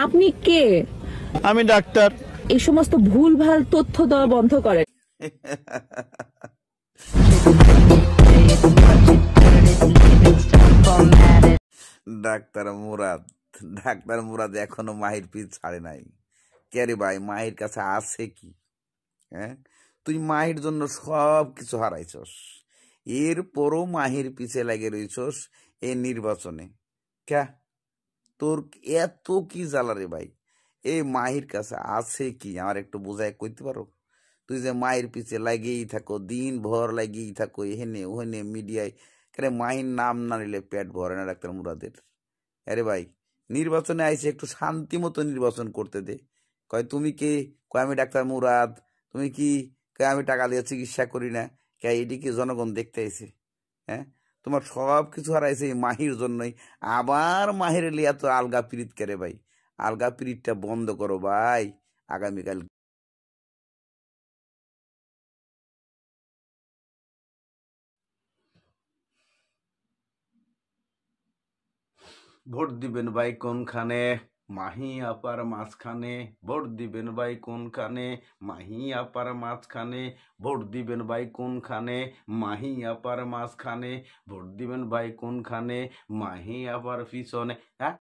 আপনি কে? আমি ডাক্তার। এই সমস্ত ভুলভাল তথ্য দেওয়া বন্ধ করেন। ডাক্তার মুরাদ, ডাক্তার মুরাদ এখনো মাহির পিছ ছাড়ে নাই। কে রে ভাই, মাহির কাছে আছে কি? হ্যাঁ, তুই মাহির জন্য সব কিছু হারাইছস, এরপরও মাহির পিছে লাগে রইছস এই নির্বাচনে। ক্যা, তোর এত কি জ্বালা রে ভাই? এই মাহির কাছে আছে কি আমার একটু বোঝায় কইতে পারো? তুই যে মায়ের পিছে লাগেই থাকো, দিন ভর লাগেই থাকো এহেনে ওহেনে মিডিয়ায়, কেন মাহির নাম না নিলে পেট ভরে না ডাক্তার মুরাদের? আরে ভাই, নির্বাচনে আইসে একটু শান্তি মতো নির্বাচন করতে দে। কয় তুমি কে? কয় আমি ডাক্তার মুরাদ। তুমি কি? কয় আমি টাকা দিয়ে চিকিৎসা করি না। কে এদিকে জনগণ দেখতে আইছে? হ্যাঁ, তোমার সব কিছু হারাইছে এই মাহির জন্যই। আবার মাহির লিয়া তো আলগা পিরিত করে ভাই। আলগা পিরিতটা বন্ধ করো ভাই। আগামীকাল ভোট দিবেন ভাই কোনখানে? মাহি আপার মাঝখানে। ভোট দিবেন ভাই কোনখানে? মাহি আপার মাঝখানে। ভোট দিবেন ভাই কোনখানে? মাহি আপার মাঝখানে। ভোট দিবেন ভাই কোনখানে? মাহি আপার পিছনে। হ্যাঁ,